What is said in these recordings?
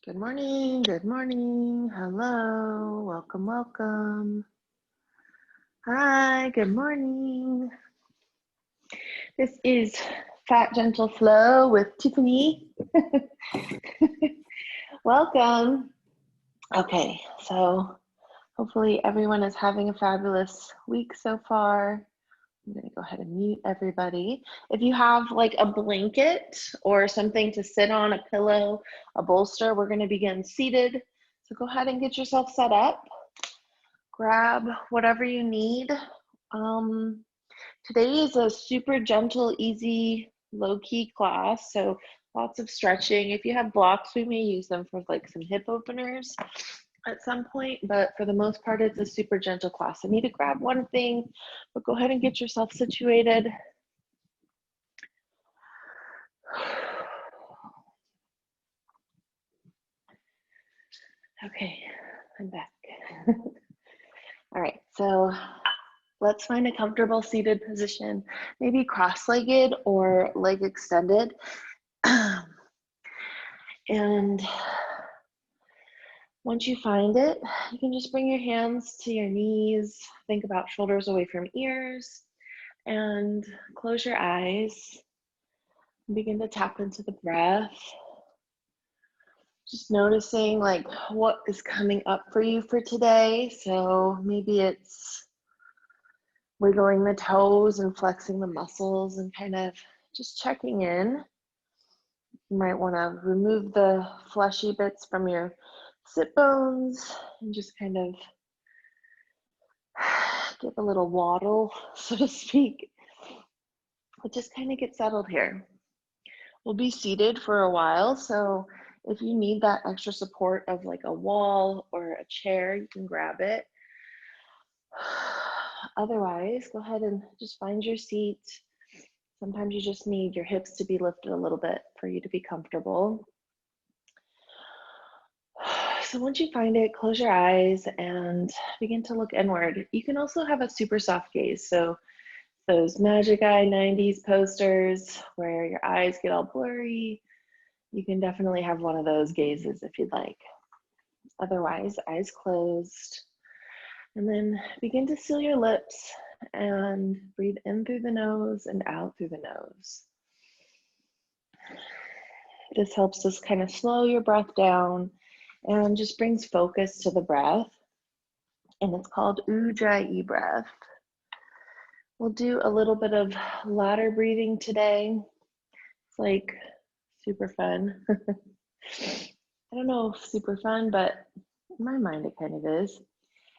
Good morning, good morning. Hello, welcome, welcome. Hi, good morning. This is Fat Gentle Flow with Tiffany. Welcome. Okay, so hopefully everyone is having a fabulous week so far. I'm gonna go ahead and mute everybody. If you have like a blanket or something to sit on, a pillow, a bolster, we're gonna begin seated. So go ahead and get yourself set up. Grab whatever you need. Today is a super gentle, easy, low-key class, so lots of stretching. If you have blocks, we may use them for like some hip openers at some point, but for the most part, it's a super gentle class. I need to grab one thing, but go ahead and get yourself situated. Okay, I'm back. All right, so let's find a comfortable seated position, maybe cross-legged or leg extended. And once you find it, you can just bring your hands to your knees, think about shoulders away from ears, and close your eyes. Begin to tap into the breath. Just noticing like what is coming up for you for today. So maybe it's wiggling the toes and flexing the muscles and kind of just checking in. You might want to remove the fleshy bits from your sit bones and just kind of give a little waddle, so to speak. But just kind of get settled here. We'll be seated for a while, so if you need that extra support of like a wall or a chair, you can grab it. Otherwise, go ahead and just find your seat. Sometimes you just need your hips to be lifted a little bit for you to be comfortable. So once you find it, close your eyes and begin to look inward. You can also have a super soft gaze. So those Magic Eye 90s posters where your eyes get all blurry, you can definitely have one of those gazes if you'd like. Otherwise, eyes closed. And then begin to seal your lips and breathe in through the nose and out through the nose. This helps us kind of slow your breath down and just brings focus to the breath. And it's called Ujjayi breath. We'll do a little bit of ladder breathing today. It's like super fun. I don't know if super fun, but in my mind it kind of is.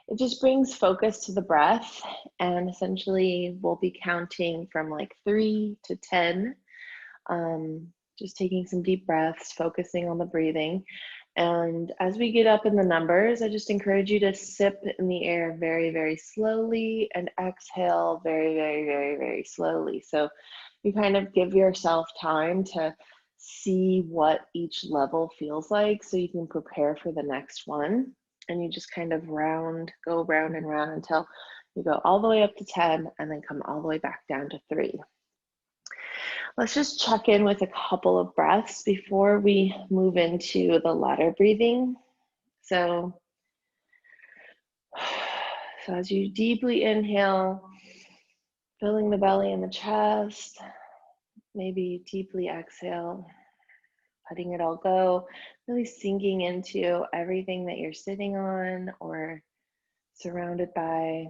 It just brings focus to the breath, and essentially we'll be counting from like 3 to 10. Just taking some deep breaths, focusing on the breathing. And as we get up in the numbers, I just encourage you to sip in the air very, very slowly and exhale very, very, very, very slowly. So you kind of give yourself time to see what each level feels like so you can prepare for the next one. And you just kind of go round and round until you go all the way up to 10 and then come all the way back down to 3. Let's just check in with a couple of breaths before we move into the ladder breathing. So as you deeply inhale, filling the belly and the chest, maybe deeply exhale, letting it all go, really sinking into everything that you're sitting on or surrounded by.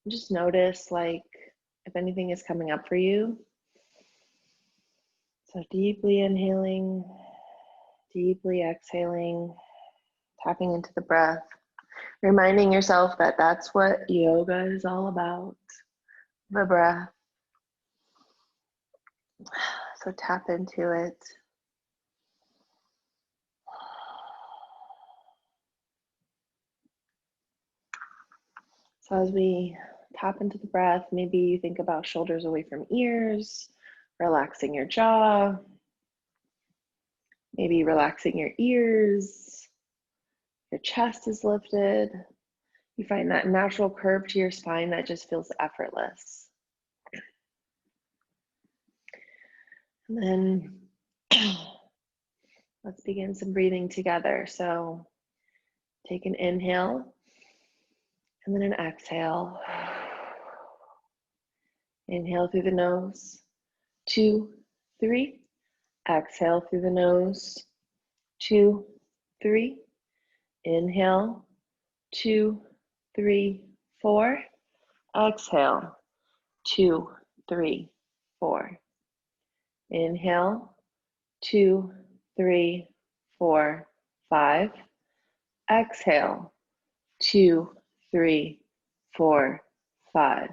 Just notice like if anything is coming up for you. So deeply inhaling, deeply exhaling, tapping into the breath, reminding yourself that that's what yoga is all about, the breath. So tap into it. So as we tap into the breath, maybe you think about shoulders away from ears, relaxing your jaw, maybe relaxing your ears, your chest is lifted. You find that natural curve to your spine that just feels effortless. And then Let's begin some breathing together. So take an inhale and then an exhale. Inhale through the nose, 2, 3. Exhale through the nose, 2, 3. Inhale, 2, 3, 4. Exhale, 2, 3, 4. Inhale, 2, 3, 4, 5. Exhale, 2, 3, 4, 5.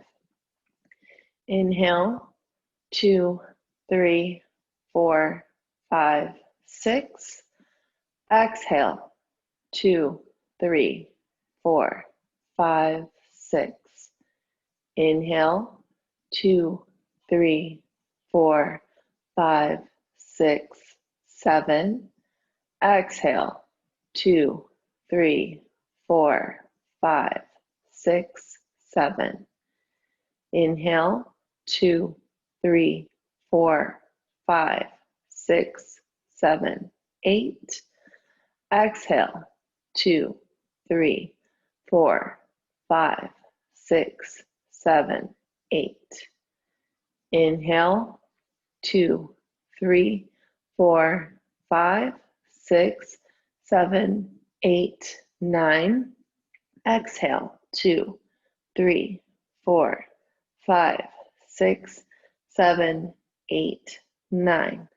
Inhale, 2, 3, 4, 5, 6. Exhale, 2, 3, 4, 5, 6. Inhale, 2, 3, 4, 5, 6, 7. Exhale, 2, 3, 4, 5, 6, 7. Inhale, 2, 3, 4, 5, 6, 7, 8. Exhale, 2, 3, 4, 5, 6, 7, 8. Inhale, 2, 3, 4, 5, 6, 7, 8, 9. Exhale, 2, 3, 4, 5, 6, 7, 8, 9.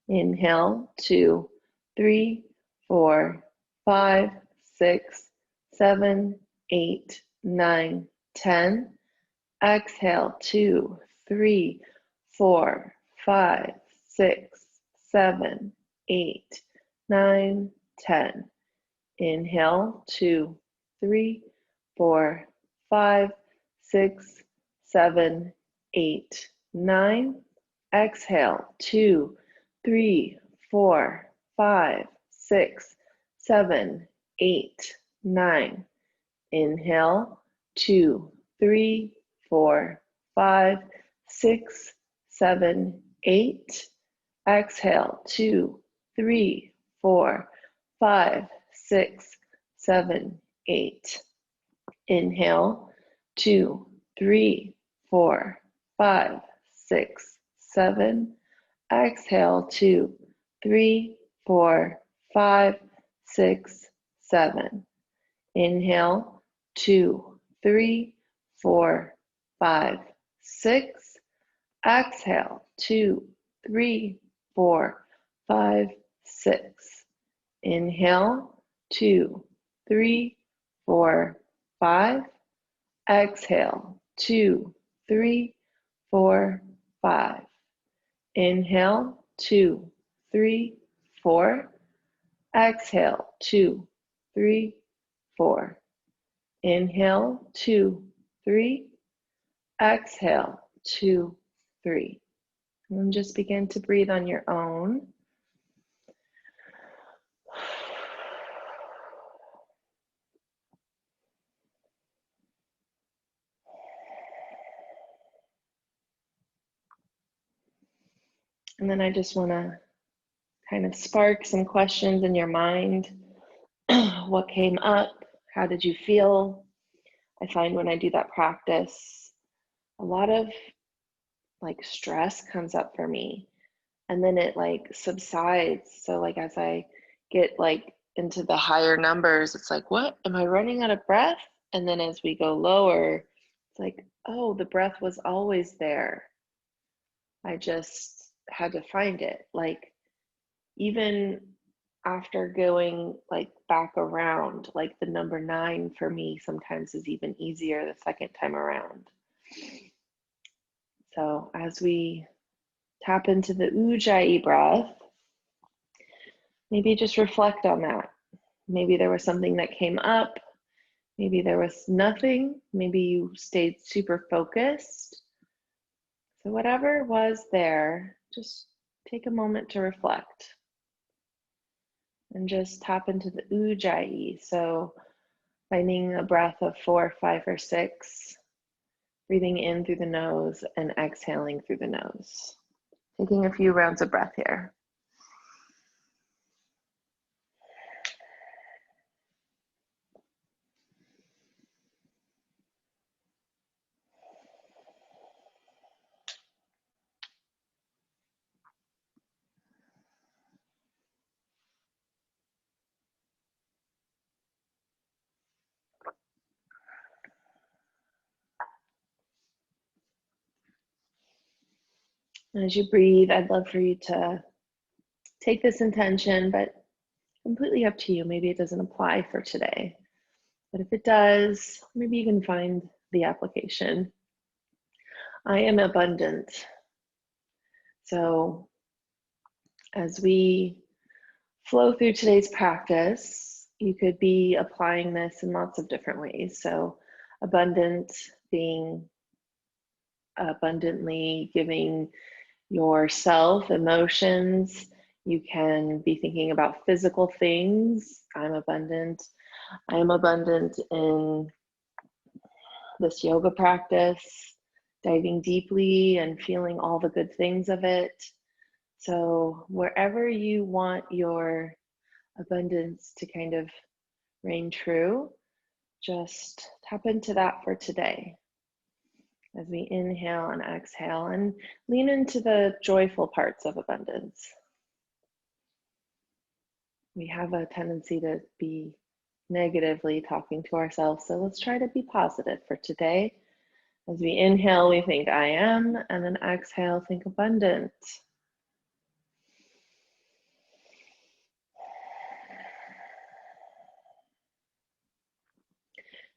Inhale, 2, 3, 4, 5, 6, 7, 8, 9, 10. Exhale, 2, 3, 4, 5, 6, 7, 8, 9, 10. Inhale, 2, 3, 4, 5, 6, 7, 8, 9. Exhale, 2, 3, 4, 5, 6, 7, 8, 9. Inhale, 2, 3, 4, 5, 6, 7, 8. Exhale, 2, 3, 4, 5, 6, 7, 8. Inhale, 2, 3, 4, 5, 6, 7. Exhale, 2, 3, 4, 5, 6, 7. Inhale, 2, 3, 4, 5, 6. Exhale, 2, 3, 4, 5, 6. Inhale, 2, 3, 4, 5. Exhale, 2, 3, 4, 5. Inhale, 2, 3, 4. Exhale, 2, 3, 4. Inhale, 2, 3. Exhale, 2, 3. And just begin to breathe on your own. And then I just want to kind of spark some questions in your mind. What came up? How did you feel? I find when I do that practice, a lot of like stress comes up for me, and then it like subsides. So like as I get like into the higher numbers, it's like, what? Am I running out of breath? And then as we go lower, it's like, oh, the breath was always there. I just had to find it. Like even after going like back around, like the number 9 for me sometimes is even easier the second time around. So as we tap into the Ujjayi breath, maybe just reflect on that. Maybe there was something that came up. Maybe there was nothing. Maybe you stayed super focused. So whatever was there, just take a moment to reflect. And just tap into the Ujjayi. So finding a breath of 4, 5, or 6. Breathing in through the nose and exhaling through the nose. Taking a few rounds of breath here. And as you breathe, I'd love for you to take this intention, but completely up to you. Maybe it doesn't apply for today, but if it does, maybe you can find the application. I am abundant. So as we flow through today's practice, you could be applying this in lots of different ways. So abundant being abundantly giving yourself emotions. You can be thinking about physical things. I'm abundant. I am abundant in this yoga practice, diving deeply and feeling all the good things of it. So wherever you want your abundance to kind of reign true, just tap into that for today as we inhale and exhale and lean into the joyful parts of abundance. We have a tendency to be negatively talking to ourselves, so let's try to be positive for today. As we inhale, we think I am, and then exhale, think abundant.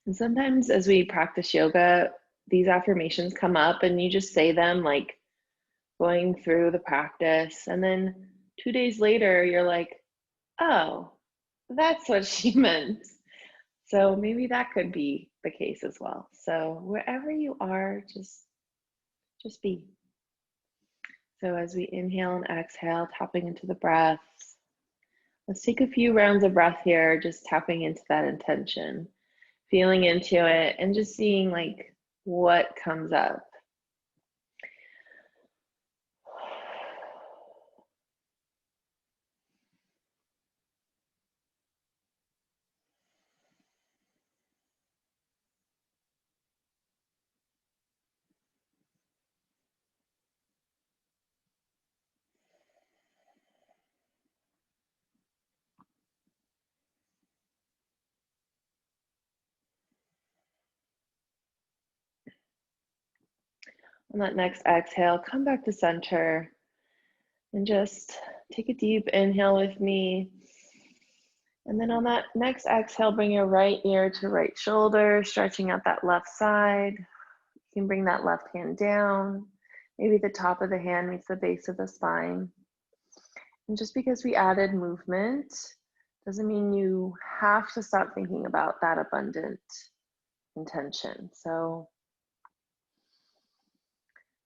And sometimes as we practice yoga, these affirmations come up and you just say them like going through the practice. And then 2 days later, you're like, oh, that's what she meant. So maybe that could be the case as well. So wherever you are, just be. So as we inhale and exhale, tapping into the breaths, let's take a few rounds of breath here, just tapping into that intention, feeling into it and just seeing like what comes up. On that next exhale, come back to center and just take a deep inhale with me. And then on that next exhale, bring your right ear to right shoulder, stretching out that left side. You can bring that left hand down. Maybe the top of the hand meets the base of the spine. And just because we added movement doesn't mean you have to stop thinking about that abundant intention. So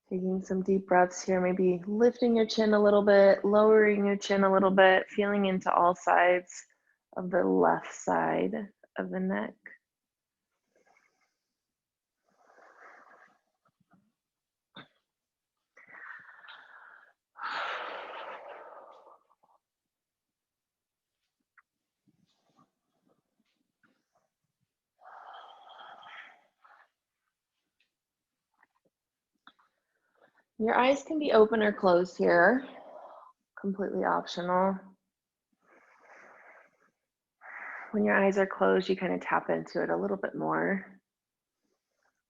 taking some deep breaths here, maybe lifting your chin a little bit, lowering your chin a little bit, feeling into all sides of the left side of the neck. Your eyes can be open or closed here, completely optional. When your eyes are closed, you kind of tap into it a little bit more.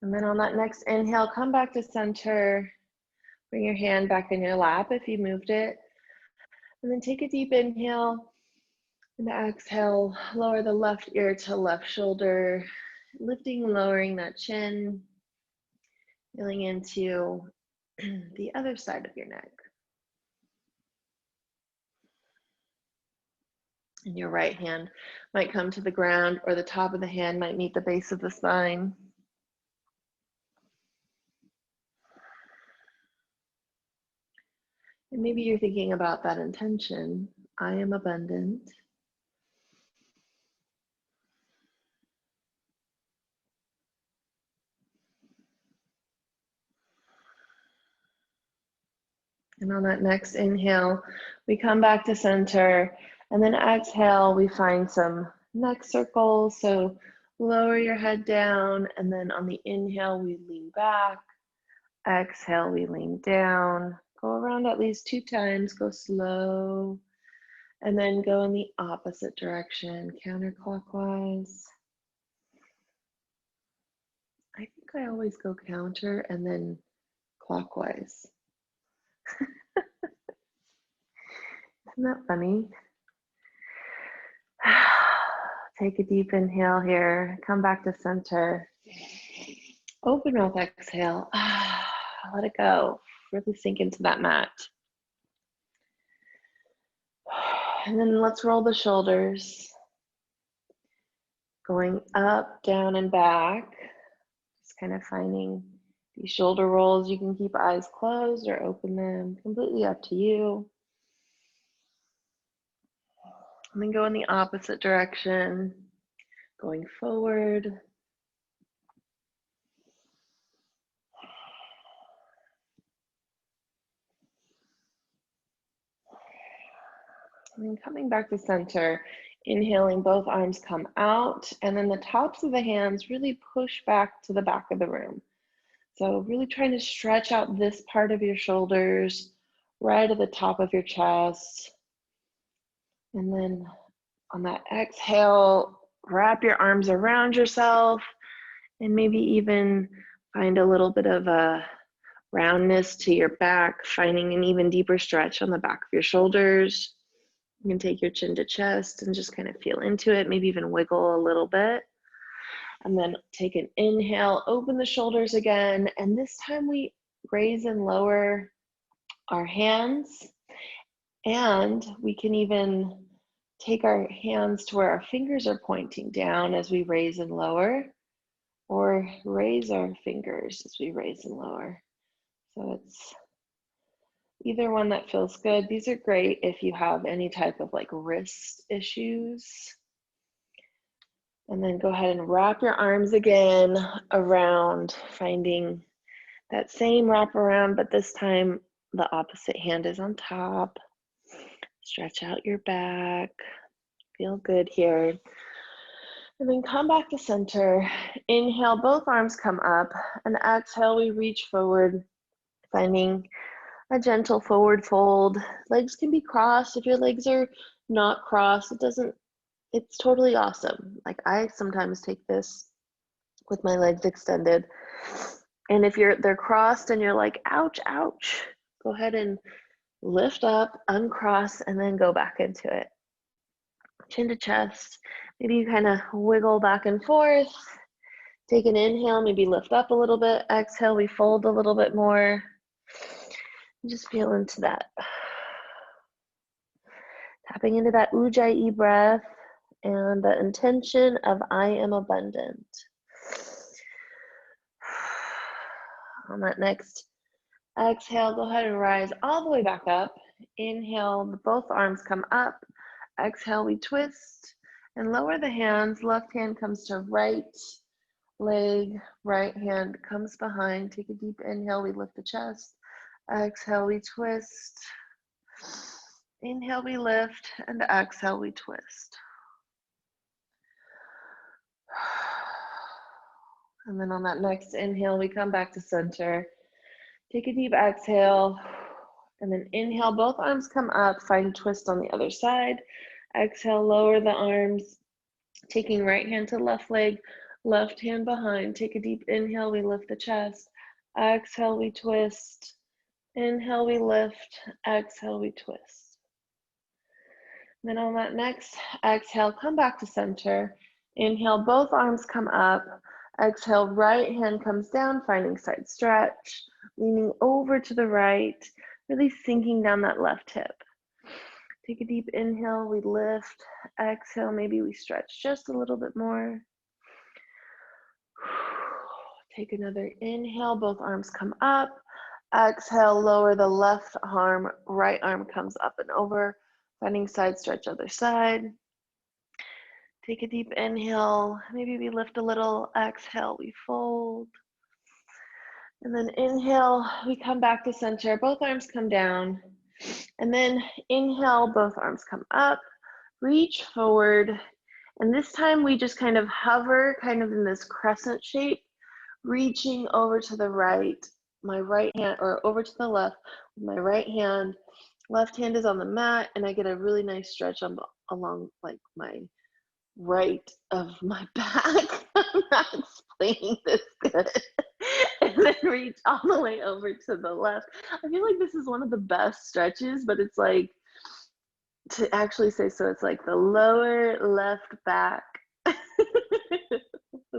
And then on that next inhale, come back to center. Bring your hand back in your lap if you moved it. And then take a deep inhale and exhale. Lower the left ear to left shoulder, lifting and lowering that chin, feeling into the other side of your neck. And your right hand might come to the ground, or the top of the hand might meet the base of the spine. And maybe you're thinking about that intention. I am abundant. And on that next inhale, we come back to center. And then exhale, we find some neck circles. So lower your head down. And then on the inhale, we lean back. Exhale, we lean down. Go around at least 2 times. Go slow. And then go in the opposite direction, counterclockwise. I think I always go counter and then clockwise. Isn't that funny? Take a deep inhale here. Come back to center. Open mouth exhale. Let it go. Really sink into that mat. And then let's roll the shoulders. Going up, down, and back. Just kind of finding these shoulder rolls. You can keep eyes closed or open them. Completely up to you. And then go in the opposite direction. Going forward. And then coming back to center, inhaling, both arms come out, and then the tops of the hands really push back to the back of the room. So really trying to stretch out this part of your shoulders, right at the top of your chest. And then on that exhale, wrap your arms around yourself and maybe even find a little bit of a roundness to your back, finding an even deeper stretch on the back of your shoulders. You can take your chin to chest and just kind of feel into it, maybe even wiggle a little bit. And then take an inhale, open the shoulders again. And this time we raise and lower our hands. And we can even take our hands to where our fingers are pointing down as we raise and lower, or raise our fingers as we raise and lower. So it's either one that feels good. These are great if you have any type of like wrist issues. And then go ahead and wrap your arms again around, finding that same wrap around, but this time the opposite hand is on top. Stretch out your back. Feel good here. And then come back to center. Inhale, both arms come up, and exhale, we reach forward, finding a gentle forward fold. Legs can be crossed. If your legs are not crossed, it's totally awesome. Like I sometimes take this with my legs extended. And if they're crossed and you're like, ouch, ouch, go ahead and lift up, uncross, and then go back into it. Chin to chest. Maybe you kind of wiggle back and forth. Take an inhale, maybe lift up a little bit. Exhale, we fold a little bit more. Just feel into that. Tapping into that ujjayi breath and the intention of I am abundant. On that next exhale, go ahead and rise all the way back up. Inhale, both arms come up. Exhale, we twist and lower the hands. Left hand comes to right leg, right hand comes behind. Take a deep inhale, we lift the chest. Exhale, we twist. Inhale, we lift, and exhale, we twist. And then on that next inhale, we come back to center. Take a deep exhale, and then inhale, both arms come up, find twist on the other side. Exhale, lower the arms, taking right hand to left leg, left hand behind. Take a deep inhale, we lift the chest. Exhale, we twist. Inhale, we lift. Exhale, we twist. Then on that next exhale, come back to center. Inhale, both arms come up. Exhale, right hand comes down, finding side stretch, leaning over to the right, really sinking down that left hip. Take a deep inhale, we lift. Exhale, maybe we stretch just a little bit more. Take another inhale, both arms come up. Exhale, lower the left arm, right arm comes up and over, finding side stretch other side. Take a deep inhale, maybe we lift a little. Exhale, we fold. And then inhale, we come back to center, both arms come down. And then inhale, both arms come up, reach forward. And this time we just kind of hover kind of in this crescent shape, reaching over to the right, my right hand, or over to the left with my right hand. Left hand is on the mat, and I get a really nice stretch along like my right of my back. I'm not explaining this good. And then reach all the way over to the left. I feel like this is one of the best stretches, but it's like, to actually say, so it's like the lower left back.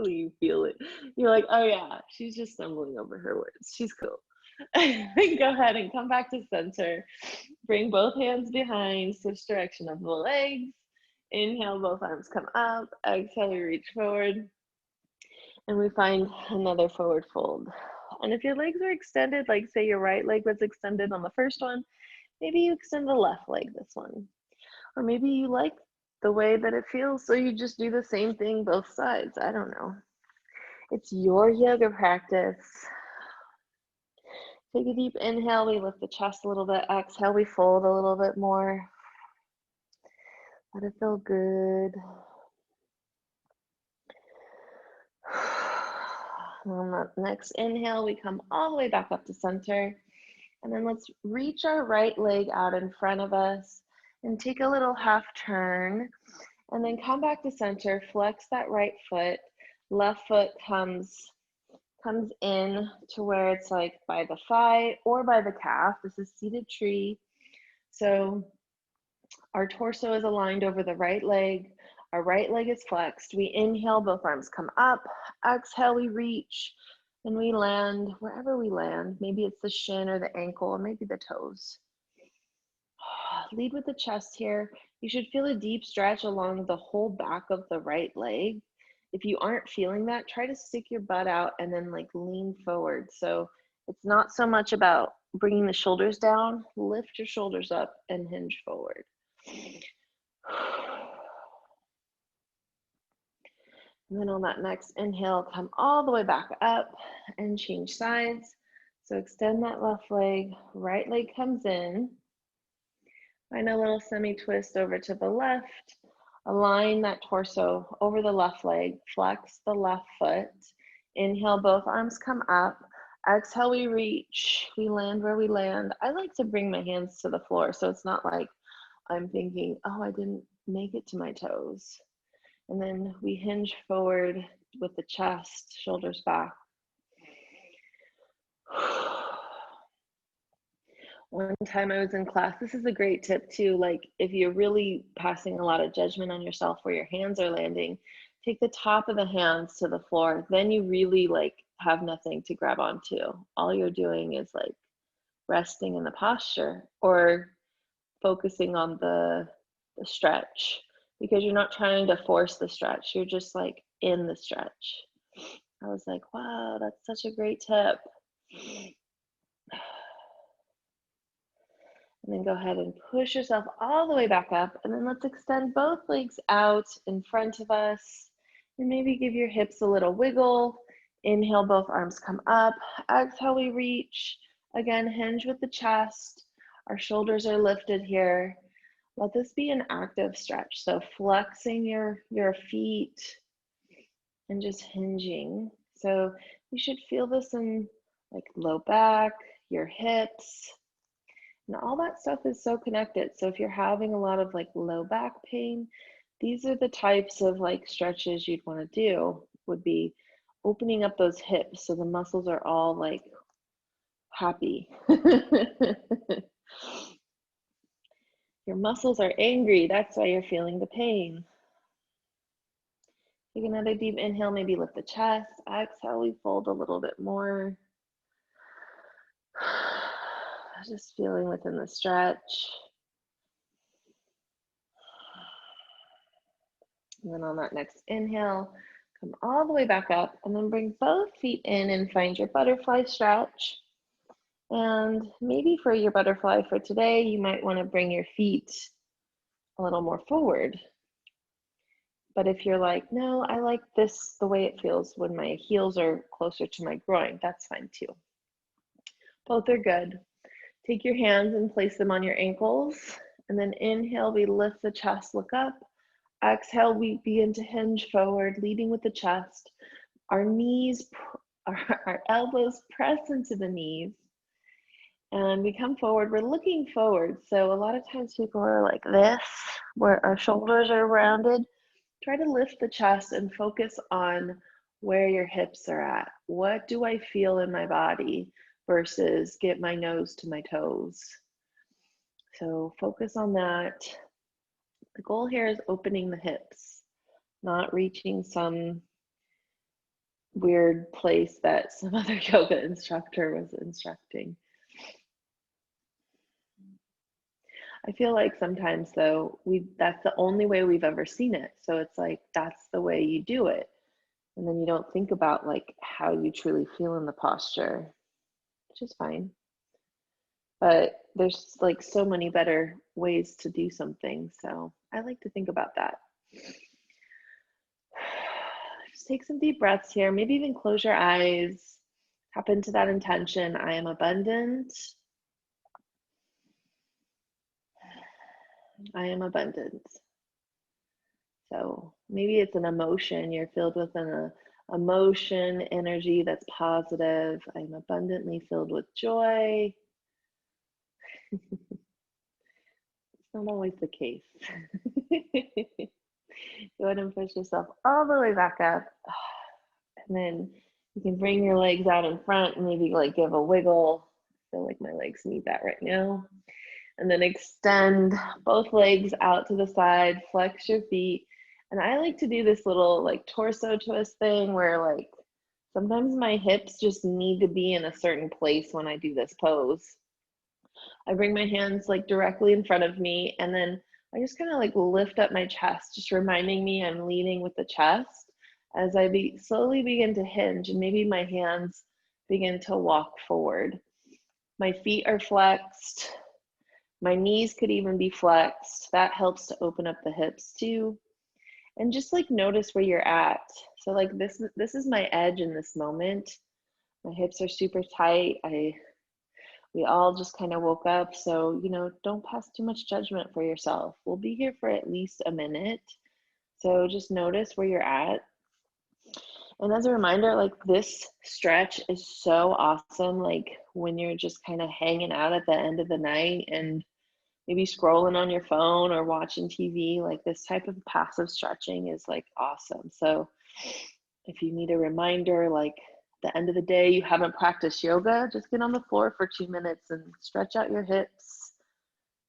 You feel it. You're like, oh yeah, she's just stumbling over her words. She's cool. Go ahead and come back to center. Bring both hands behind, switch direction of the legs. Inhale, both arms come up. Exhale, we reach forward. And we find another forward fold. And if your legs are extended, like say your right leg was extended on the first one, maybe you extend the left leg this one. Or maybe you like the way that it feels, so you just do the same thing both sides. I don't know. It's your yoga practice. Take a deep inhale, we lift the chest a little bit. Exhale, we fold a little bit more. Let it feel good. On the next inhale, we come all the way back up to center. And then let's reach our right leg out in front of us and take a little half turn. And then come back to center, flex that right foot. Left foot comes in to where it's like by the thigh or by the calf. This is seated tree. So our torso is aligned over the right leg. Our right leg is flexed. We inhale, both arms come up. Exhale, we reach and we land wherever we land. Maybe it's the shin or the ankle, or maybe the toes. Lead with the chest here. You should feel a deep stretch along the whole back of the right leg. If you aren't feeling that, try to stick your butt out and then like lean forward. So it's not so much about bringing the shoulders down. Lift your shoulders up and hinge forward. And then on that next inhale, come all the way back up and change sides. So extend that left leg, right leg comes in. Find a little semi-twist over to the left. Align that torso over the left leg, flex the left foot. Inhale, both arms come up. Exhale, we reach, we land where we land. I like to bring my hands to the floor, so it's not like I'm thinking, oh, I didn't make it to my toes. And then we hinge forward with the chest, shoulders back. One time I was in class, this is a great tip too, like if you're really passing a lot of judgment on yourself where your hands are landing, take the top of the hands to the floor. Then you really like have nothing to grab onto. All you're doing is like resting in the posture or focusing on the stretch, because you're not trying to force the stretch. You're just like in the stretch. I was like, wow, that's such a great tip. And then go ahead and push yourself all the way back up. And then let's extend both legs out in front of us. And maybe give your hips a little wiggle. Inhale, both arms come up. Exhale, we reach. Again, hinge with the chest. Our shoulders are lifted here. Let this be an active stretch. So flexing your feet and just hinging. So you should feel this in like low back, your hips. And all that stuff is so connected. So if you're having a lot of like low back pain, these are the types of like stretches you'd want to do, would be opening up those hips so the muscles are all like happy. Your muscles are angry. That's why you're feeling the pain. Take another deep inhale, maybe lift the chest. Exhale, we fold a little bit more. Just feeling within the stretch. And then on that next inhale, come all the way back up and then bring both feet in and find your butterfly stretch. And maybe for your butterfly for today, you might want to bring your feet a little more forward. But if you're like, no, I like this the way it feels when my heels are closer to my groin, that's fine too. Both are good. Take your hands and place them on your ankles. And then inhale, we lift the chest, look up. Exhale, we begin to hinge forward, leading with the chest. Our knees, our elbows press into the knees. And we come forward, we're looking forward. So a lot of times people are like this, where our shoulders are rounded. Try to lift the chest and focus on where your hips are at. What do I feel in my body versus get my nose to my toes? So focus on that. The goal here is opening the hips, not reaching some weird place that some other yoga instructor was instructing. I feel like sometimes though, that's the only way we've ever seen it. So it's like, that's the way you do it. And then you don't think about like how you truly feel in the posture, which is fine. But there's like so many better ways to do something. So I like to think about that. Just take some deep breaths here. Maybe even close your eyes. Tap into that intention. I am abundant. I am abundant. So maybe it's an emotion. You're filled with an emotion, energy that's positive. I'm abundantly filled with joy. It's not always the case. Go ahead and push yourself all the way back up. And then you can bring your legs out in front and maybe like give a wiggle. I feel like my legs need that right now. And then extend both legs out to the side, flex your feet. And I like to do this little like torso twist thing where like sometimes my hips just need to be in a certain place when I do this pose. I bring my hands like directly in front of me, and then I just kind of like lift up my chest, just reminding me I'm leading with the chest as I slowly begin to hinge, and maybe my hands begin to walk forward. My feet are flexed. My knees could even be flexed. That helps to open up the hips too. And just like notice where you're at. So like this is my edge in this moment. My hips are super tight. We all just kind of woke up. So, don't pass too much judgment for yourself. We'll be here for at least a minute. So just notice where you're at. And as a reminder, like this stretch is so awesome. Like when you're just kind of hanging out at the end of the night and maybe scrolling on your phone or watching TV, like this type of passive stretching is like awesome. So if you need a reminder, like the end of the day, you haven't practiced yoga, just get on the floor for 2 minutes and stretch out your hips.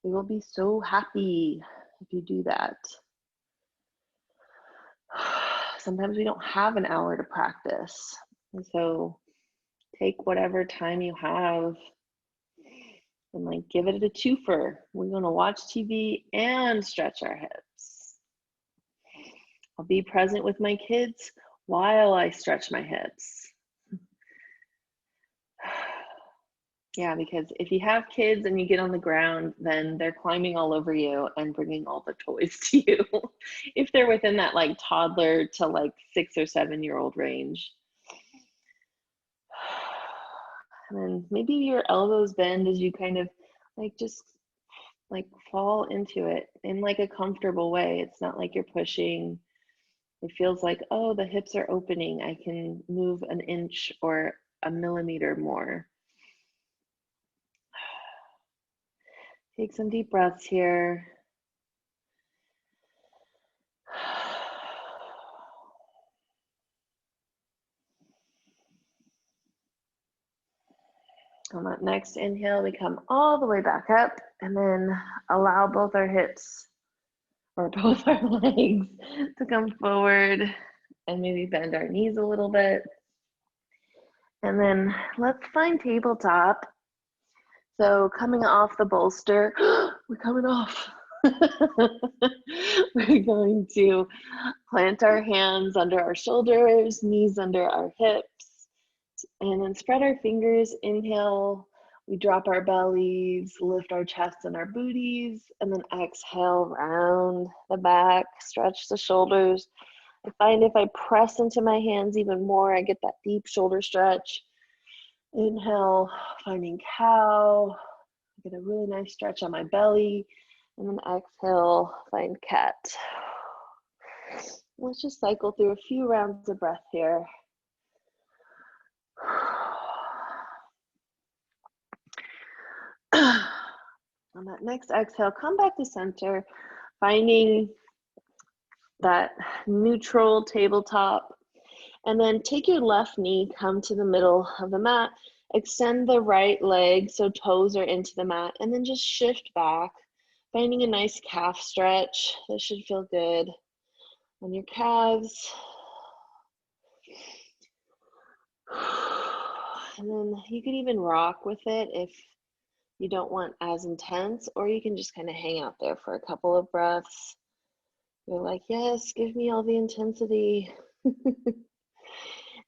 You will be so happy if you do that. Sometimes we don't have an hour to practice. And so take whatever time you have and like give it a twofer. We're going to watch TV and stretch our hips. I'll be present with my kids while I stretch my hips. Yeah, because if you have kids and you get on the ground, then they're climbing all over you and bringing all the toys to you. If they're within that like toddler to like 6 or 7-year-old range. And then maybe your elbows bend as you kind of like just like fall into it in like a comfortable way. It's not like you're pushing. It feels like, oh, the hips are opening. I can move an inch or a millimeter more. Take some deep breaths here. On that next inhale, we come all the way back up and then allow both our hips or both our legs to come forward and maybe bend our knees a little bit. And then let's find tabletop. So coming off the bolster, we're coming off. We're going to plant our hands under our shoulders, knees under our hips, and then spread our fingers. Inhale, we drop our bellies, lift our chests and our booties, and then exhale, round the back, stretch the shoulders. I find if I press into my hands even more, I get that deep shoulder stretch. Inhale, finding cow. Get a really nice stretch on my belly. And then exhale, find cat. Let's just cycle through a few rounds of breath here. On that next exhale, come back to center, finding that neutral tabletop. And then take your left knee, come to the middle of the mat, extend the right leg so toes are into the mat, and then just shift back, finding a nice calf stretch. This should feel good on your calves. And then you could even rock with it if you don't want as intense, or you can just kind of hang out there for a couple of breaths. You're like, yes, give me all the intensity.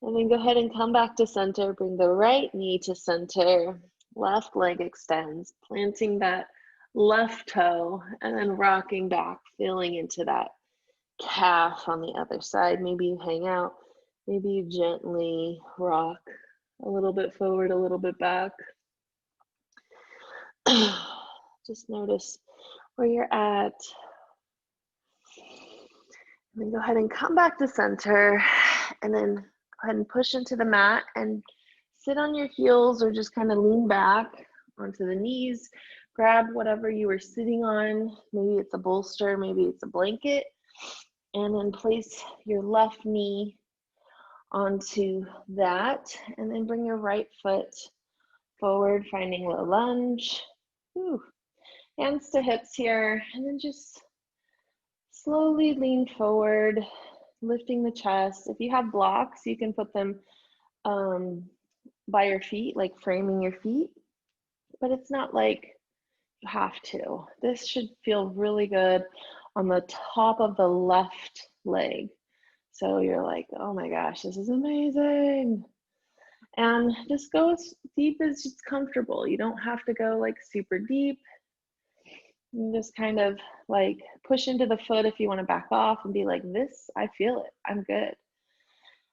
And then go ahead and come back to center. Bring the right knee to center. Left leg extends, planting that left toe, and then rocking back, feeling into that calf on the other side. Maybe you hang out. Maybe you gently rock a little bit forward, a little bit back. Just notice where you're at. And then go ahead and come back to center, and then go ahead and push into the mat and sit on your heels, or just kind of lean back onto the knees. Grab whatever you were sitting on. Maybe it's a bolster, maybe it's a blanket. And then place your left knee onto that, and then bring your right foot forward, finding low lunge. Whew. Hands to hips here, and then just slowly lean forward, lifting the chest. If you have blocks, you can put them by your feet, like framing your feet, but it's not like you have to. This should feel really good on the top of the left leg. So you're like, oh my gosh, this is amazing. And just go as deep as it's comfortable. You don't have to go like super deep. You just kind of like push into the foot if you want to back off and be like, this, I feel it, I'm good.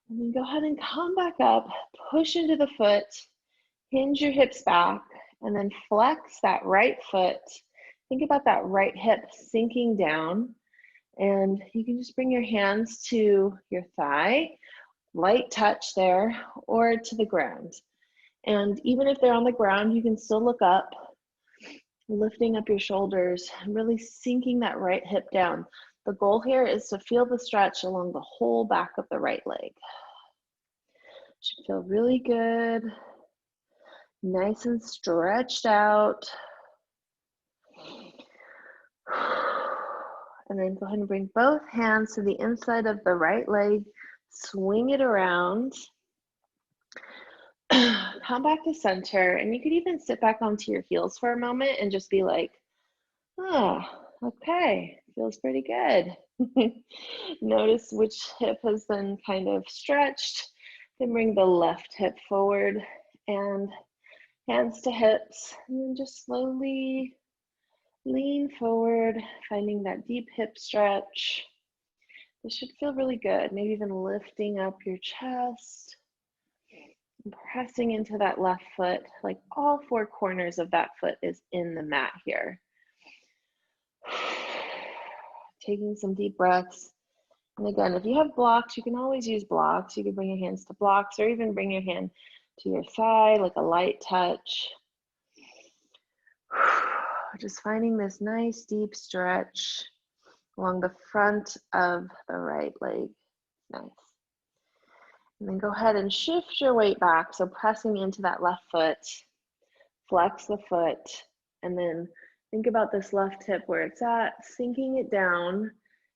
And then go ahead and come back up, push into the foot, hinge your hips back, and then flex that right foot. Think about that right hip sinking down, and you can just bring your hands to your thigh, light touch there, or to the ground. And even if they're on the ground, you can still look up, lifting up your shoulders, really sinking that right hip down. The goal here is to feel the stretch along the whole back of the right leg. Should feel really good, nice and stretched out. And then go ahead and bring both hands to the inside of the right leg, swing it around. Come back to center, and you could even sit back onto your heels for a moment and just be like, oh, okay, feels pretty good. Notice which hip has been kind of stretched. Then bring the left hip forward and hands to hips, and then just slowly lean forward, finding that deep hip stretch. This should feel really good. Maybe even lifting up your chest. Pressing into that left foot, like all four corners of that foot is in the mat here. Taking some deep breaths. And again, if you have blocks, you can always use blocks. You can bring your hands to blocks, or even bring your hand to your thigh, like a light touch. Just finding this nice deep stretch along the front of the right leg. Nice. And then go ahead and shift your weight back. So pressing into that left foot, flex the foot, and then think about this left hip where it's at, sinking it down,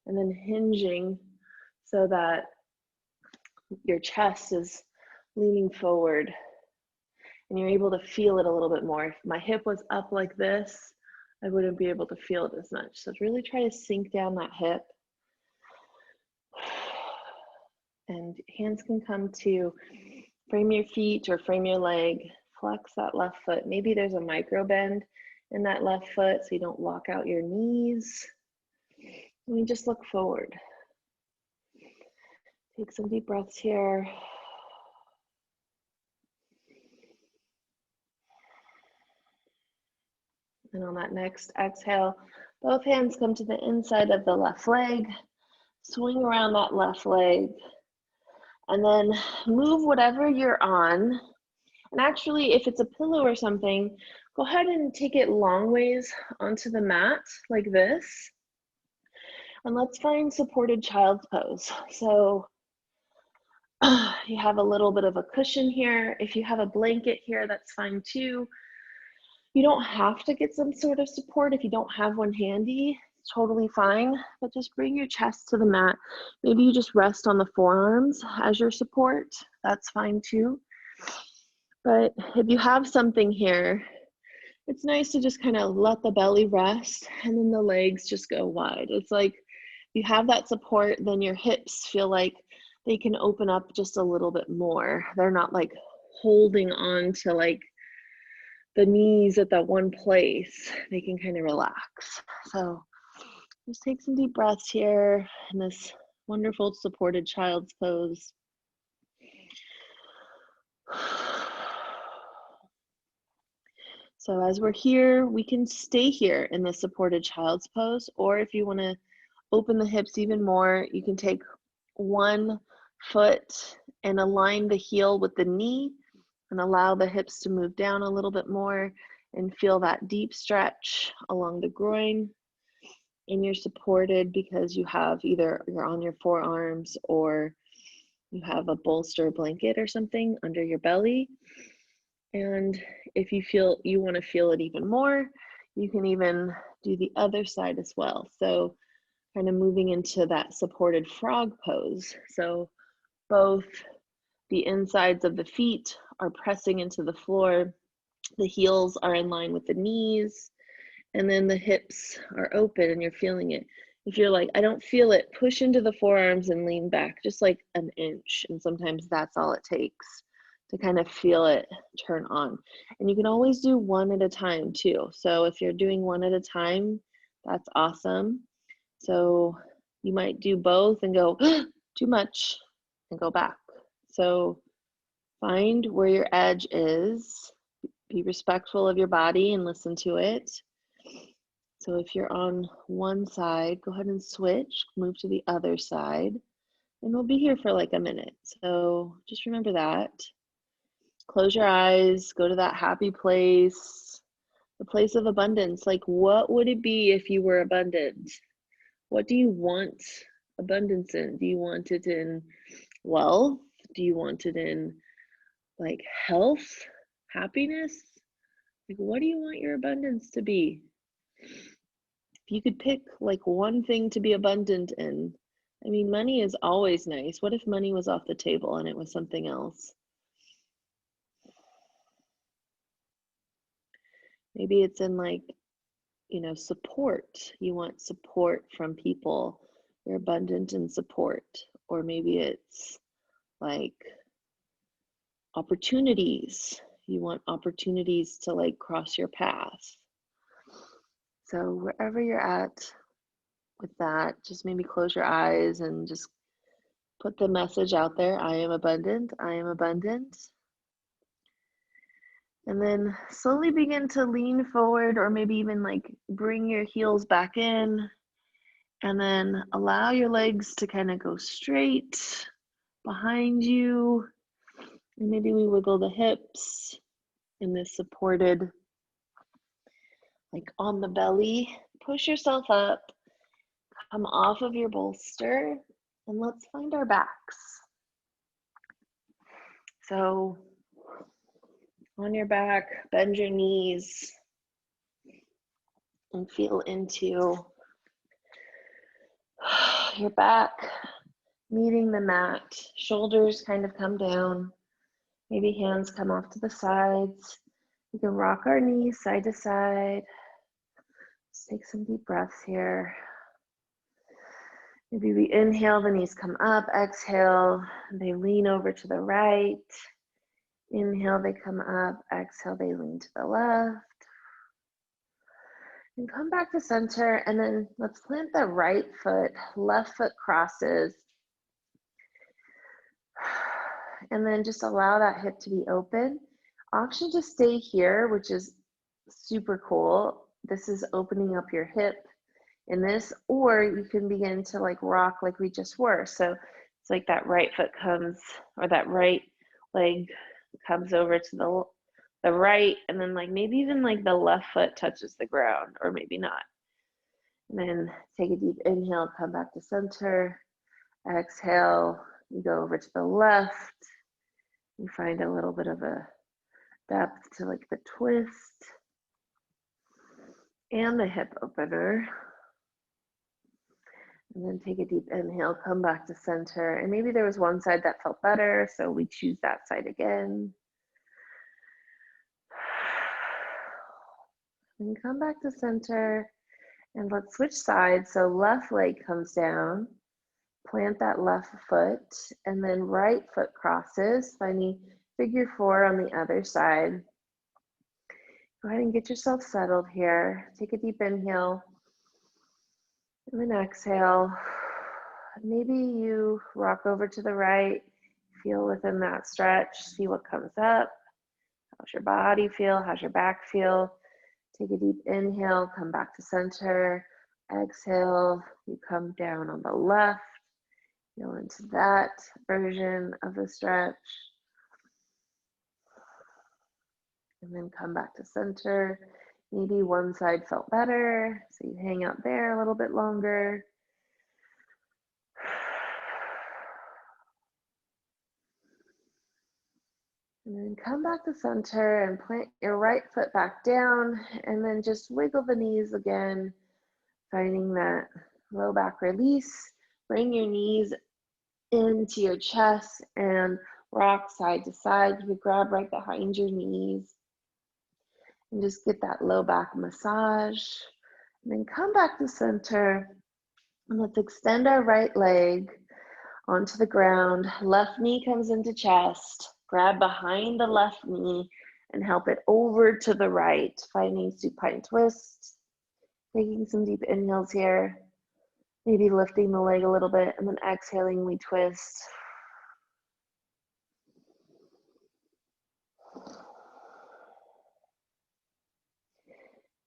and then hinging so that your chest is leaning forward and you're able to feel it a little bit more. If my hip was up like this, I wouldn't be able to feel it as much. So really try to sink down that hip. And hands can come to frame your feet or frame your leg, flex that left foot. Maybe there's a micro bend in that left foot so you don't lock out your knees. And you just look forward. Take some deep breaths here. And on that next exhale, both hands come to the inside of the left leg. Swing around that left leg. And then move whatever you're on. And actually, if it's a pillow or something, go ahead and take it long ways onto the mat like this. And let's find supported child's pose. So You have a little bit of a cushion here. If you have a blanket here, that's fine too. You don't have to get some sort of support if you don't have one handy. It's totally fine, but just bring your chest to the mat. Maybe you just rest on the forearms as your support. That's fine too. But if you have something here, it's nice to just kind of let the belly rest and then the legs just go wide. It's like you have that support, then your hips feel like they can open up just a little bit more. They're not like holding on to like the knees at that one place. They can kind of relax. So just take some deep breaths here in this wonderful supported child's pose. So as we're here, we can stay here in the supported child's pose, or if you want to open the hips even more, you can take one foot and align the heel with the knee and allow the hips to move down a little bit more and feel that deep stretch along the groin. And you're supported because you have either you're on your forearms or you have a bolster blanket or something under your belly. And if you feel you want to feel it even more, you can even do the other side as well. So kind of moving into that supported frog pose. So both the insides of the feet are pressing into the floor. The heels are in line with the knees, and then the hips are open and you're feeling it. If you're like, I don't feel it, push into the forearms and lean back just like an inch. And sometimes that's all it takes to kind of feel it turn on. And you can always do one at a time too. So if you're doing one at a time, that's awesome. So you might do both and go, too much, and go back. So find where your edge is. Be respectful of your body and listen to it. So if you're on one side, go ahead and switch, move to the other side, and we'll be here for like a minute. So just remember that. Close your eyes, go to that happy place, the place of abundance. Like, what would it be if you were abundant? What do you want abundance in? Do you want it in wealth? Do you want it in like health, happiness? Like, what do you want your abundance to be? If you could pick like one thing to be abundant in, I mean, money is always nice. What if money was off the table and it was something else? Maybe it's in like, you know, support. You want support from people. You're abundant in support. Or maybe it's like opportunities. You want opportunities to like cross your path. So wherever you're at with that, just maybe close your eyes and just put the message out there. I am abundant. I am abundant. And then slowly begin to lean forward, or maybe even like bring your heels back in, and then allow your legs to kind of go straight behind you. And maybe we wiggle the hips in this supported, like on the belly. Push yourself up, come off of your bolster, and let's find our backs. So on your back, bend your knees and feel into your back meeting the mat. Shoulders kind of come down. Maybe hands come off to the sides. We can rock our knees side to side. Let's take some deep breaths here. Maybe we inhale, the knees come up. Exhale, they lean over to the right. Inhale, they come up. Exhale, they lean to the left. And come back to center, and then let's plant the right foot, left foot crosses. And then just allow that hip to be open. Option to stay here, which is super cool. This is opening up your hip in this, or you can begin to like rock like we just were. So it's like that right foot comes, or that right leg comes over to the right, and then like maybe even like the left foot touches the ground, or maybe not. And then take a deep inhale, come back to center. Exhale, You go over to the left. You find a little bit of a depth to like the twist and the hip opener. And then take a deep inhale, come back to center. And maybe there was one side that felt better, so we choose that side again. And come back to center. And let's switch sides. So left leg comes down. Plant that left foot. And then right foot crosses, finding figure 4 on the other side. Go ahead and get yourself settled here. Take a deep inhale. And then exhale. Maybe you rock over to the right, feel within that stretch, see what comes up. How's your body feel? How's your back feel? Take a deep inhale, come back to center. Exhale, you come down on the left. Feel into that version of the stretch. And then come back to center. Maybe one side felt better, so you hang out there a little bit longer. And then come back to center and plant your right foot back down, and then just wiggle the knees again, finding that low back release. Bring your knees into your chest and rock side to side. You grab right behind your knees and just get that low back massage. And then come back to center, and let's extend our right leg onto the ground. Left knee comes into chest. Grab behind the left knee and help it over to the right, finding supine twist. Taking some deep inhales here. Maybe lifting the leg a little bit, and then exhaling, we twist.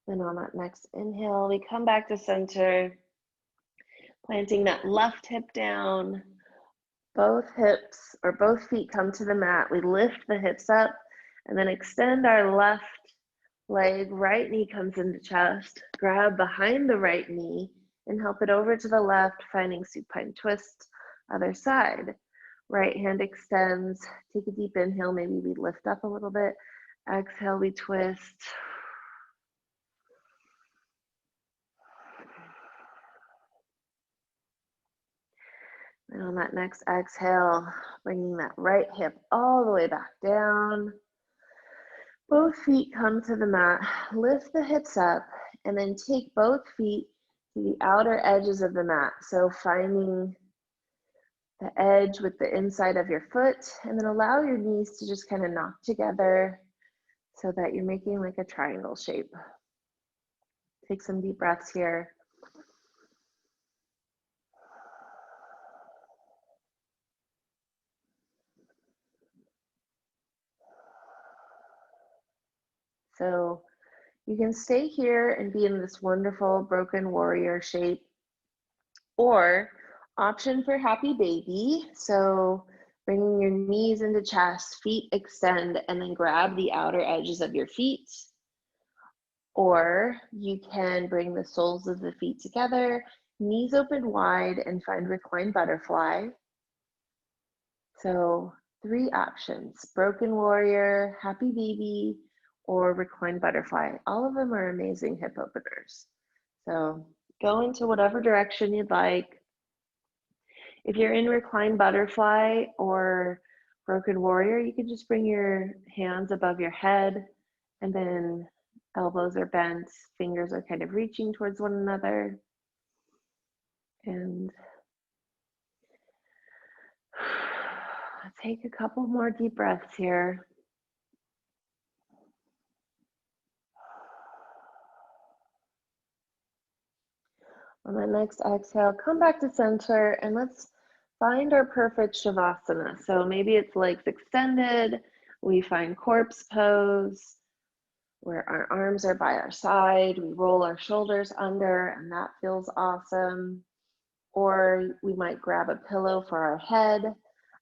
Then on that next inhale, we come back to center, planting that left hip down. Both hips or both feet come to the mat. We lift the hips up and then extend our left leg. Right knee comes into chest. Grab behind the right knee and help it over to the left, finding supine twist, other side. Right hand extends. Take a deep inhale. Maybe we lift up a little bit. Exhale, we twist. And on that next exhale, bringing that right hip all the way back down. Both feet come to the mat. Lift the hips up and then take both feet to the outer edges of the mat. So finding the edge with the inside of your foot, and then allow your knees to just kind of knock together so that you're making like a triangle shape. Take some deep breaths here. So you can stay here and be in this wonderful broken warrior shape, or option for happy baby. So bringing your knees into chest, feet extend, and then grab the outer edges of your feet. Or you can bring the soles of the feet together, knees open wide, and find reclined butterfly. So 3 options: broken warrior, happy baby, or reclined butterfly. All of them are amazing hip openers. So go into whatever direction you'd like. If you're in reclined butterfly or broken warrior, you can just bring your hands above your head, and then elbows are bent, fingers are kind of reaching towards one another. And take a couple more deep breaths here. On the next exhale, come back to center and let's find our perfect Shavasana. So maybe it's legs extended, we find corpse pose, where our arms are by our side, we roll our shoulders under, and that feels awesome. Or we might grab a pillow for our head,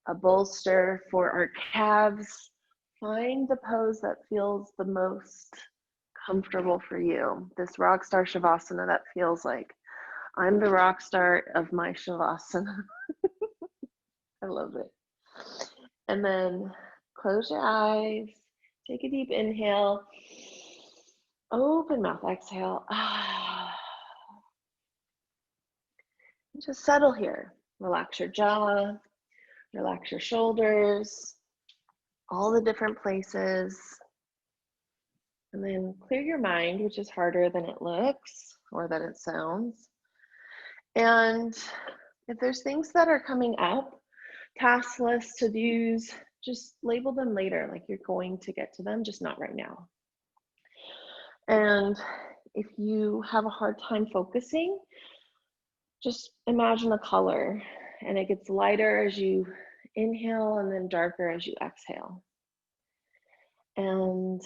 a bolster for our calves. Find the pose that feels the most comfortable for you. This Rockstar Shavasana that feels like I'm the rock star of my Shavasana. love it. And then close your eyes, take a deep inhale, open mouth, exhale. Just settle here. Relax your jaw, relax your shoulders, all the different places. And then clear your mind, which is harder than it looks or than it sounds. And if there's things that are coming up, task lists, to-dos, just label them later, like you're going to get to them, just not right now. And if you have a hard time focusing, just imagine a color, and it gets lighter as you inhale and then darker as you exhale. And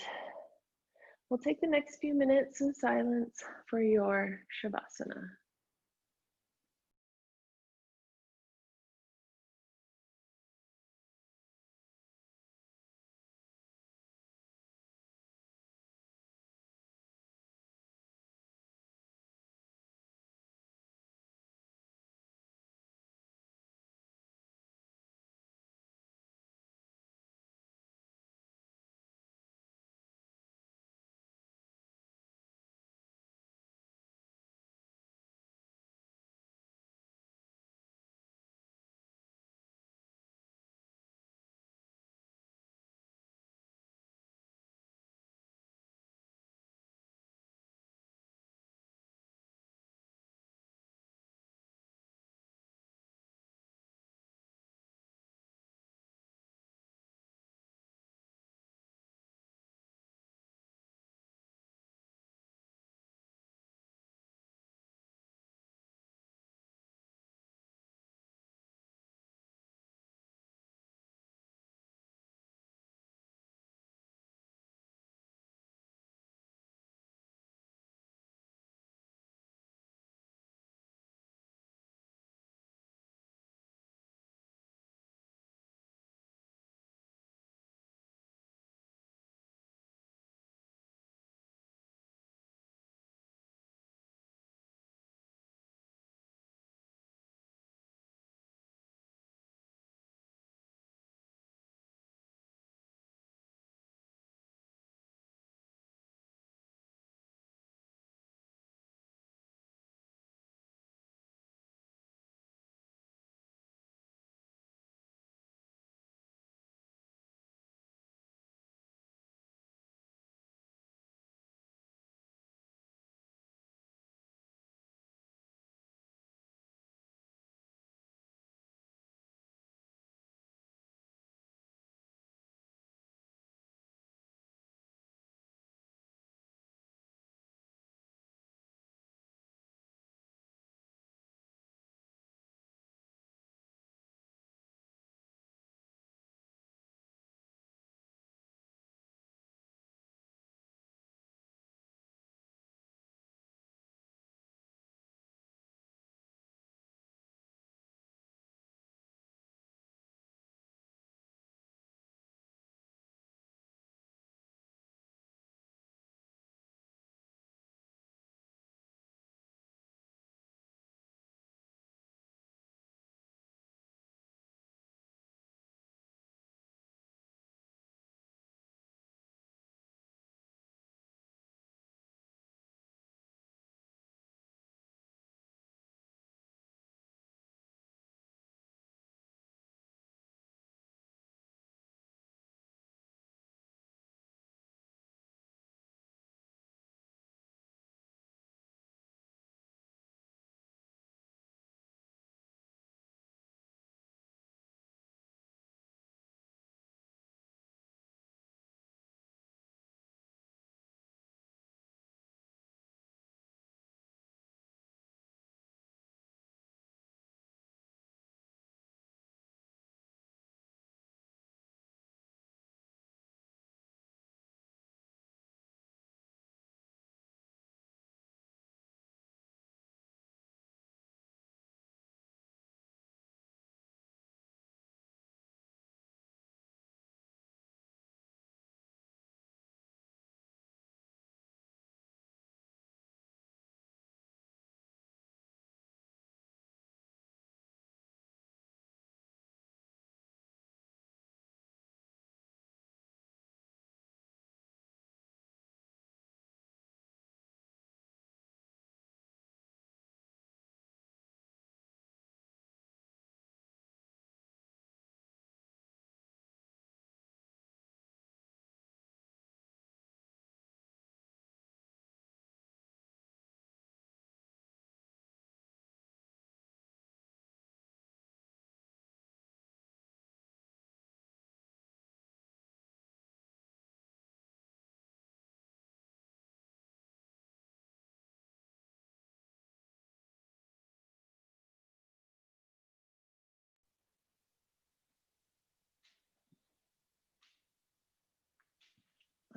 we'll take the next few minutes in silence for your Shavasana.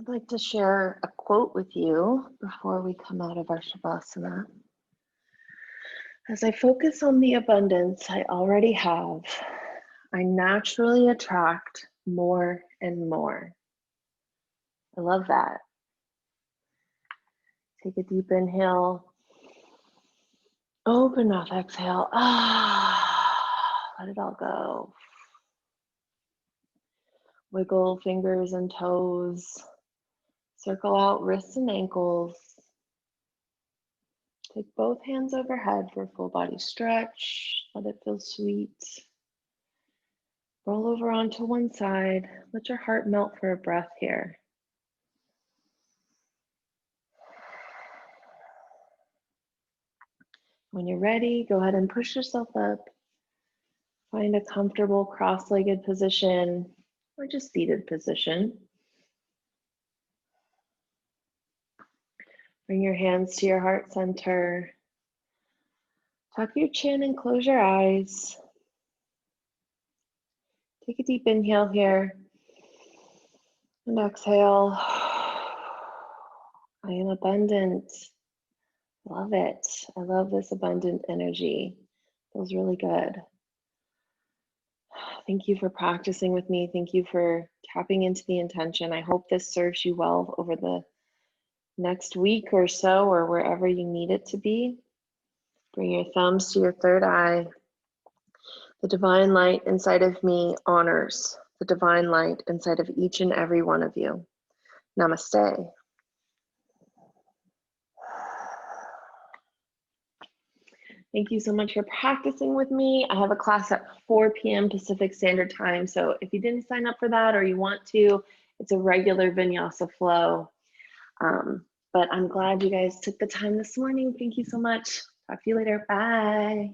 I'd like to share a quote with you before we come out of our Shavasana. As I focus on the abundance I already have, I naturally attract more and more. I love that. Take a deep inhale. Open mouth, exhale. Let it all go. Wiggle fingers and toes. Circle out wrists and ankles. Take both hands overhead for a full body stretch. Let it feel sweet. Roll over onto one side. Let your heart melt for a breath here. When you're ready, go ahead and push yourself up. Find a comfortable cross-legged position or just seated position. Bring your hands to your heart center. Tuck your chin and close your eyes. Take a deep inhale here and exhale. I am abundant. Love it. I love this abundant energy. Feels really good. Thank you for practicing with me. Thank you for tapping into the intention. I hope this serves you well over the next week or so, or wherever you need it to be. Bring your thumbs to your third eye. The divine light inside of me honors the divine light inside of each and every one of you. Namaste. Thank you so much for practicing with me. I have a class at 4 p.m. Pacific Standard Time, so if you didn't sign up for that or you want to, it's a regular vinyasa flow. But I'm glad you guys took the time this morning. Thank you so much. Talk to you later. Bye.